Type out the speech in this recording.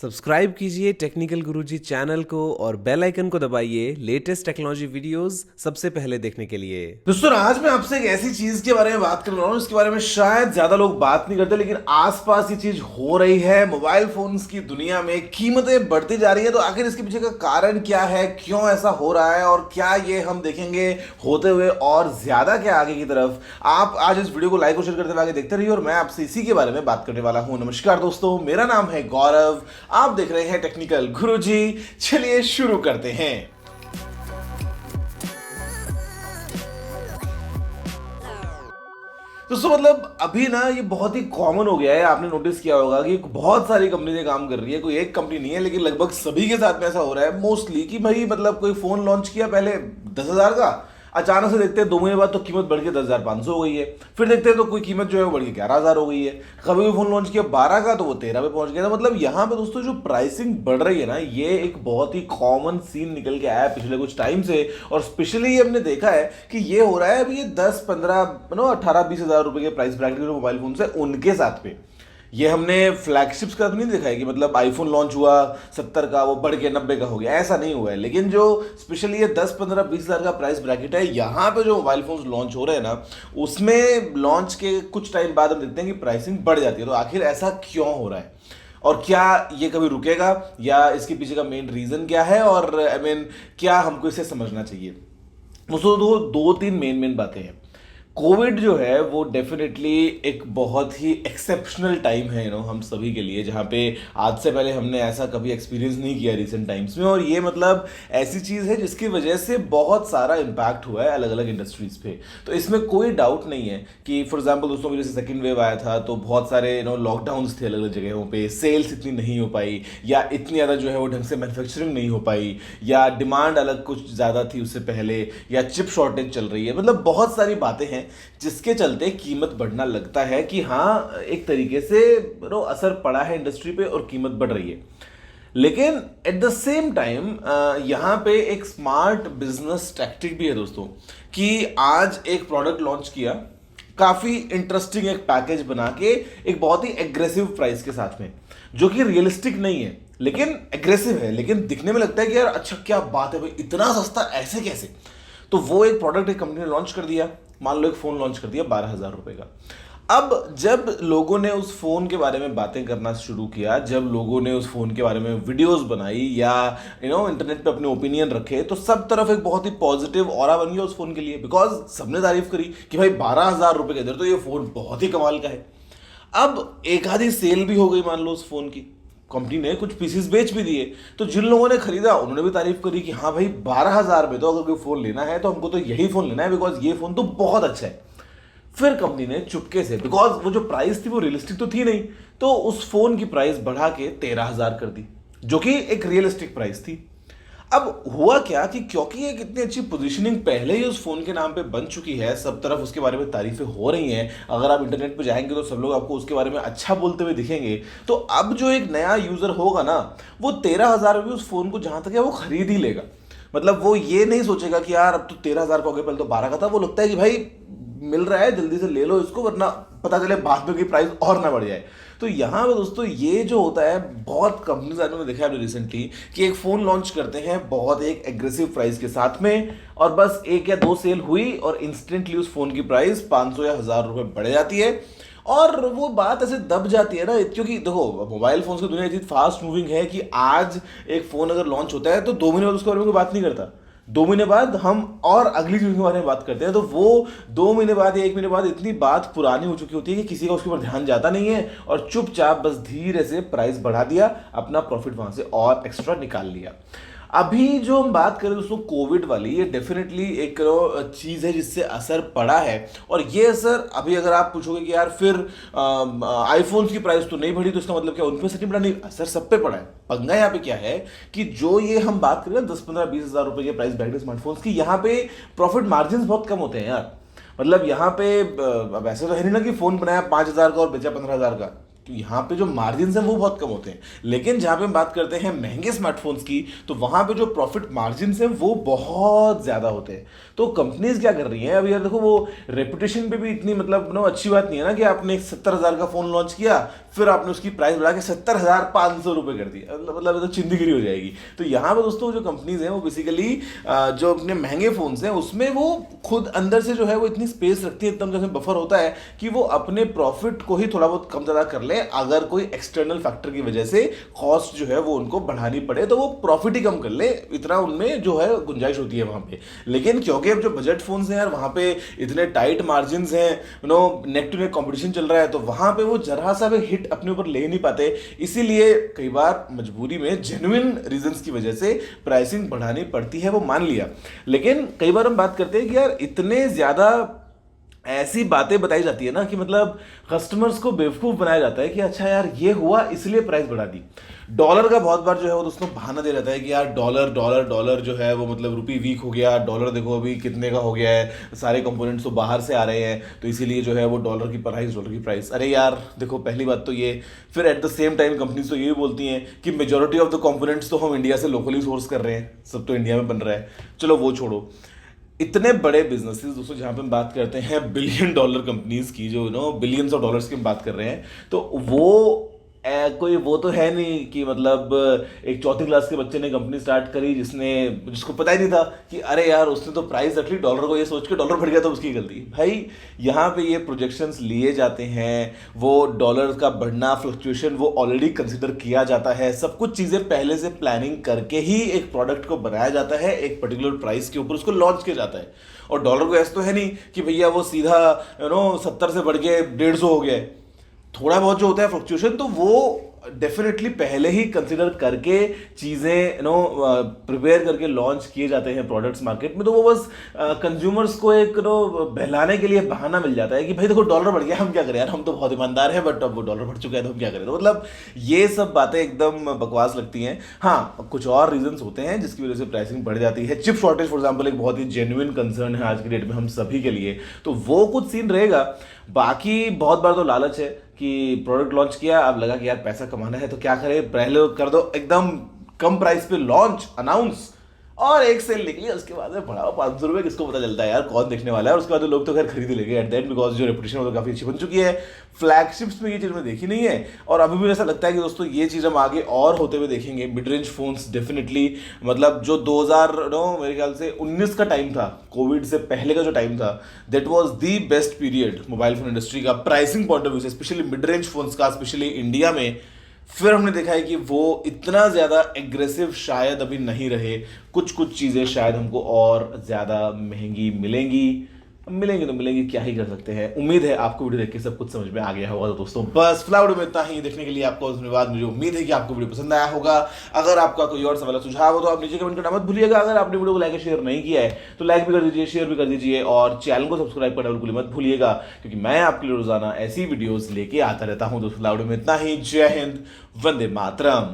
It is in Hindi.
सब्सक्राइब कीजिए टेक्निकल गुरुजी चैनल को और बेल आइकन को दबाइए लेटेस्ट टेक्नोलॉजी वीडियोस सबसे पहले देखने के लिए। दोस्तों आज मैं आपसे एक ऐसी चीज के बारे में बात कर रहा हूँ इसके बारे में शायद ज्यादा लोग बात नहीं करते, लेकिन आसपास ये चीज हो रही है। मोबाइल फोन्स की दुनिया में कीमतें बढ़ती जा रही है, तो आखिर इसके पीछे का कारण क्या है, क्यों ऐसा हो रहा है और क्या ये हम देखेंगे होते हुए और ज्यादा क्या आगे की तरफ। आप आज इस वीडियो को लाइक और शेयर करते हुए आगे देखते रहिए और मैं आपसे इसी के बारे में बात करने वाला हूँ। नमस्कार दोस्तों, मेरा नाम है गौरव, आप देख रहे हैं टेक्निकल गुरुजी। चलिए शुरू करते हैं। दोस्तों मतलब अभी ना ये बहुत ही कॉमन हो गया है। आपने नोटिस किया होगा कि बहुत सारी कंपनी ये काम कर रही है, कोई एक कंपनी नहीं है, लेकिन लगभग सभी के साथ में ऐसा हो रहा है मोस्टली कि भाई मतलब कोई फोन लॉन्च किया पहले 10,000 का, अचानक से देखते हैं 2 महीने बाद तो कीमत बढ़ के 10,500 हो गई है। फिर देखते हैं तो कोई कीमत जो है वो बढ़ के 11,000 हो गई है। कभी भी फोन लॉन्च किया 12 का तो वो 13 पे पहुंच गया था। मतलब यहाँ पे दोस्तों जो प्राइसिंग बढ़ रही है ना, ये एक बहुत ही कॉमन सीन निकल के आया है पिछले कुछ टाइम से। और स्पेशली हमने देखा है कि ये हो रहा है अभी ये 10-15 18-20 हज़ार रुपए के प्राइस ब्रैकेट के मोबाइल फोन है उनके साथ पे। ये हमने फ्लैगशिप्स का तो नहीं देखा है कि मतलब आईफोन लॉन्च हुआ 70 का वो बढ़ के 90 का हो गया, ऐसा नहीं हुआ है। लेकिन जो स्पेशली ये 10-15-20 हज़ार का प्राइस ब्रैकेट है, यहाँ पे जो मोबाइल फोन्स लॉन्च हो रहे हैं ना, उसमें लॉन्च के कुछ टाइम बाद हम देखते हैं कि प्राइसिंग बढ़ जाती है। तो आखिर ऐसा क्यों हो रहा है और क्या ये कभी रुकेगा या इसके पीछे का मेन रीजन क्या है, और क्या हमको इसे समझना चाहिए। दोस्तों दो तीन मेन बातें हैं। कोविड जो है वो डेफिनेटली एक बहुत ही एक्सेप्शनल टाइम है हम सभी के लिए, जहाँ पे आज से पहले हमने ऐसा कभी एक्सपीरियंस नहीं किया रिसेंट टाइम्स में। और ये मतलब ऐसी चीज़ है जिसकी वजह से बहुत सारा इम्पैक्ट हुआ है अलग अलग इंडस्ट्रीज पे। तो इसमें कोई डाउट नहीं है कि फॉर एग्जाम्पल दोस्तों मेरे से सेकेंड वेव आया था तो बहुत सारे लॉकडाउन्स थे अलग अलग जगहों पे, सेल्स इतनी नहीं हो पाई या इतनी ज़्यादा जो है वो ढंग से मैन्युफैक्चरिंग नहीं हो पाई, या डिमांड अलग कुछ ज़्यादा थी उससे पहले, या चिप शॉर्टेज चल रही है। मतलब बहुत सारी बातें हैं जिसके चलते कीमत बढ़ना लगता है कि हाँ एक तरीके से असर पड़ा है इंडस्ट्री पे और कीमत बढ़ रही है। लेकिन एट द सेम टाइम यहाँ पे एक स्मार्ट बिजनेस टैक्टिक भी है दोस्तों, कि आज एक प्रोडक्ट लॉन्च किया काफी इंटरेस्टिंग एक पैकेज बना के एक बहुत ही एग्रेसिव प्राइस के साथ में, जो कि रियलिस्टिक नहीं है लेकिन एग्रेसिव है, लेकिन दिखने में लगता है कि यार अच्छा क्या बात है भाई, इतना सस्ता ऐसे कैसे। तो वो एक प्रोडक्ट एक कंपनी ने लॉन्च कर दिया, मान लो एक फोन लॉन्च कर दिया 12,000 रुपए का। अब जब लोगों ने उस फोन के बारे में बातें करना शुरू किया, जब लोगों ने उस फोन के बारे में वीडियोस बनाई या इंटरनेट पे अपने ओपिनियन रखे, तो सब तरफ एक बहुत ही पॉजिटिव ऑरा बन गया उस फोन के लिए, बिकॉज सबने तारीफ करी कि भाई 12,000 रुपए के अंदर तो ये फोन बहुत ही कमाल का है। अब एक आधी सेल भी हो गई मान लो उस फोन की, कंपनी ने कुछ पीसेस बेच भी दिए, तो जिन लोगों ने खरीदा उन्होंने भी तारीफ करी कि हाँ भाई 12,000 में तो अगर कोई फोन लेना है तो हमको तो यही फोन लेना है, बिकॉज ये फोन तो बहुत अच्छा है। फिर कंपनी ने चुपके से, बिकॉज वो जो प्राइस थी वो रियलिस्टिक तो थी नहीं, तो उस फोन की प्राइस बढ़ा के 13,000 कर दी, जो कि एक रियलिस्टिक प्राइस थी। अब हुआ क्या कि क्योंकि एक इतनी अच्छी पोजीशनिंग पहले ही उस फोन के नाम पे बन चुकी है, सब तरफ उसके बारे में तारीफें हो रही हैं, अगर आप इंटरनेट पे जाएंगे तो सब लोग आपको उसके बारे में अच्छा बोलते हुए दिखेंगे, तो अब जो एक नया यूजर होगा ना, वो 13,000 में उस फोन को जहां तक है वो खरीद ही लेगा। मतलब वो ये नहीं सोचेगा कि यार अब तो 13,000 का हो गया, पहले तो 12 का था। वो लगता है कि भाई मिल रहा है जल्दी से ले लो इसको, वरना पता चले बाद में की प्राइस और ना बढ़ जाए। तो यहाँ पे दोस्तों ये जो होता है, बहुत कंपनीज ने देखा है रिसेंटली कि एक फोन लॉन्च करते हैं बहुत एक एग्रेसिव प्राइस के साथ में, और बस 1 या 2 सेल हुई और इंस्टेंटली उस फोन की प्राइस 500 या 1,000 रुपए बढ़ जाती है। और वो बात ऐसे दब जाती है ना, क्योंकि देखो मोबाइल फोन की दुनिया इतनी फास्ट मूविंग है कि आज एक फोन अगर लॉन्च होता है तो 2 महीने बाद उसके बारे में कोई बात नहीं करता, 2 महीने बाद हम और अगली चीज के बारे में बात करते हैं। तो वो 2 महीने बाद या 1 महीने बाद इतनी बात पुरानी हो चुकी होती है कि किसी का उसके ऊपर ध्यान जाता नहीं है, और चुपचाप बस धीरे से प्राइस बढ़ा दिया, अपना प्रॉफिट वहां से और एक्स्ट्रा निकाल लिया। अभी जो हम बात करें दोस्तों कोविड वाली, ये डेफिनेटली एक चीज़ है जिससे असर पड़ा है। और ये असर अभी अगर आप पूछोगे कि यार फिर आईफोन्स की प्राइस तो नहीं बढ़ी, तो इसका मतलब क्या उन पे सच नहीं पड़ा? नहीं, असर सब पे पड़ा है। पंगा यहाँ पे क्या है कि जो ये हम बात करें 10-15-20 हज़ार रुपए के प्राइस ब्रैकेट स्मार्टफोन्स की, यहाँ पे प्रॉफिट मार्जिन बहुत कम होते हैं यार। मतलब यहाँ पे वैसे तो है नहीं ना कि फोन बनाया 5,000 का और बेचा 15,000 का, तो यहाँ पे जो मार्जिन हैं वो बहुत कम होते हैं। लेकिन जहाँ पे हम बात करते हैं महंगे स्मार्टफोन्स की, तो वहाँ पे जो प्रॉफिट मार्जिन हैं वो बहुत ज़्यादा होते हैं। तो कंपनीज क्या कर रही हैं, अभी यार देखो वो रेपुटेशन पे भी इतनी मतलब नो अच्छी बात नहीं है ना कि आपने 70,000 का फ़ोन लॉन्च किया, फिर आपने उसकी प्राइस बढ़ा के 70,500 रुपये कर दी, मतलब तो चिंदगिरी हो जाएगी। तो यहाँ पर दोस्तों जो कंपनीज हैं वो बेसिकली जो अपने महंगे फ़ोन्स हैं उसमें वो खुद अंदर से जो है वो इतनी स्पेस रखती है, एकदम जैसे बफर होता है कि वो अपने प्रॉफिट को ही थोड़ा बहुत कम ज़्यादा कर ले, अगर कोई एक्सटर्नल फैक्टर की वजह से कॉस्ट जो है वो उनको बढ़ानी पड़े तो वो प्रॉफिट ही कम कर ले, इतना उनमें जो है गुंजाइश होती है वहाँ पे। लेकिन क्योंकि अब जो बजट फोन्स हैं यार वहाँ पे इतने टाइट मार्जिन हैं, नेक टू नेक कॉम्पिटिशन चल रहा है, तो वहाँ पे वो जरा सा भी हिट अपने ऊपर ले नहीं पाते। इसीलिए कई बार मजबूरी में जेन्युइन रीजंस की वजह से प्राइसिंग बढ़ानी पड़ती है, वो मान लिया। लेकिन कई बार हम बात करते हैं कि यार इतने ज़्यादा ऐसी बातें बताई जाती है ना कि मतलब कस्टमर्स को बेवकूफ़ बनाया जाता है कि अच्छा यार ये हुआ इसलिए प्राइस बढ़ा दी। डॉलर का बहुत बार जो है वो दोस्तों बहाना दे रहता है कि यार डॉलर डॉलर डॉलर जो है वो मतलब रुपी वीक हो गया, डॉलर देखो अभी कितने का हो गया है, सारे कंपोनेंट्स तो बाहर से आ रहे हैं, तो इसीलिए जो है वो डॉलर की प्राइस। अरे यार देखो पहली बात तो ये, फिर at the same time companies तो ये भी बोलती हैं कि मेजोरिटी ऑफ द कंपोनेंट्स तो हम इंडिया से लोकली सोर्स कर रहे हैं, सब तो इंडिया में बन रहा है। चलो वो छोड़ो, इतने बड़े बिजनेसेस दोस्तों जहाँ पे हम बात करते हैं बिलियन डॉलर कंपनीज की, जो बिलियंस ऑफ डॉलर्स की हम बात कर रहे हैं, तो वो कोई वो तो है नहीं कि मतलब एक चौथी क्लास के बच्चे ने कंपनी स्टार्ट करी जिसको पता ही नहीं था कि अरे यार उसने तो प्राइस रख ली डॉलर को, ये सोच के डॉलर बढ़ गया तो उसकी गलती। भाई यहाँ पे ये प्रोजेक्शंस लिए जाते हैं, वो डॉलर का बढ़ना फ्लक्चुएशन वो ऑलरेडी कंसिडर किया जाता है, सब कुछ चीज़ें पहले से प्लानिंग करके ही एक प्रोडक्ट को बनाया जाता है, एक पर्टिकुलर प्राइस के ऊपर उसको लॉन्च किया जाता है। और डॉलर को ऐसा तो है नहीं कि भैया वो सीधा 70 से बढ़ के 150 हो गया है। थोड़ा बहुत जो होता है फ्लक्चुएशन तो वो डेफिनेटली पहले ही कंसिडर करके चीज़ें प्रिपेयर करके लॉन्च किए जाते हैं प्रोडक्ट्स मार्केट में। तो वो बस कंज्यूमर्स को एक बहलाने के लिए बहाना मिल जाता है कि भाई देखो डॉलर बढ़ गया, हम क्या करें यार, हम तो बहुत ईमानदार हैं, बट अब वो डॉलर बढ़ चुका है तो हम क्या करें। तो मतलब ये सब बातें एकदम बकवास लगती हैं। हाँ कुछ और रीजंस होते हैं जिसकी वजह से प्राइसिंग बढ़ जाती है। चिप शॉर्टेज फॉर एग्जाम्पल एक बहुत ही जेन्युइन कंसर्न है आज की डेट में हम सभी के लिए, तो वो कुछ सीन रहेगा। बाकी बहुत बार तो लालच है कि प्रोडक्ट लॉन्च किया, अब लगा कि यार पैसा कमाना है तो क्या करें, पहले कर दो एकदम कम प्राइस पे लॉन्च अनाउंस, और एक सेल निकली उसके बाद में बढ़ाओ 500 रुपये, किसको पता चलता है यार कौन देखने वाला है। और उसके बाद लोग तो खैर खरीद ही लेंगे एट द एंड, बिकॉज जो रेपुटेशन वो तो काफ़ी अच्छी बन चुकी है। फ्लैगशिप्स में ये चीज़ में देखी नहीं है, और अभी भी ऐसा लगता है कि दोस्तों ये चीज़ हम आगे और होते हुए देखेंगे। मिड रेंज फोन्स डेफिनेटली, मतलब जो 2000 मेरे ख्याल से 19 का टाइम था, कोविड से पहले का जो टाइम था, that was the best period mobile phone industry का प्राइसिंग पॉइंट ऑफ व्यू से, स्पेशली मिड रेंज फोन्स का, स्पेशली इंडिया में। फिर हमने देखा है कि वो इतना ज़्यादा एग्रेसिव शायद अभी नहीं रहे, कुछ कुछ चीज़ें शायद हमको और ज़्यादा महंगी मिलेंगी तो मिलेंगी, क्या ही कर सकते हैं। उम्मीद है आपको वीडियो देख के सब कुछ समझ में आ गया होगा। तो दोस्तों बस फिलहाल वीडियो में इतना ही, देखने के लिए आपको धन्यवाद। मुझे उम्मीद है कि आपको वीडियो पसंद आया होगा। अगर आपका कोई और सवाल सुझाव हो तो आप नीचे कमेंट करना मत भूलिएगा। अगर आपने वीडियो को लाइक शेयर नहीं किया है तो लाइक भी कर दीजिए, शेयर भी कर दीजिए, और चैनल को सब्सक्राइब करना बिल्कुल मत भूलिएगा, क्योंकि मैं आपके लिए रोजाना ऐसी वीडियोस लेके आता रहता हूँ। दोस्तों वीडियो में इतना ही। जय हिंद, वंदे मातरम।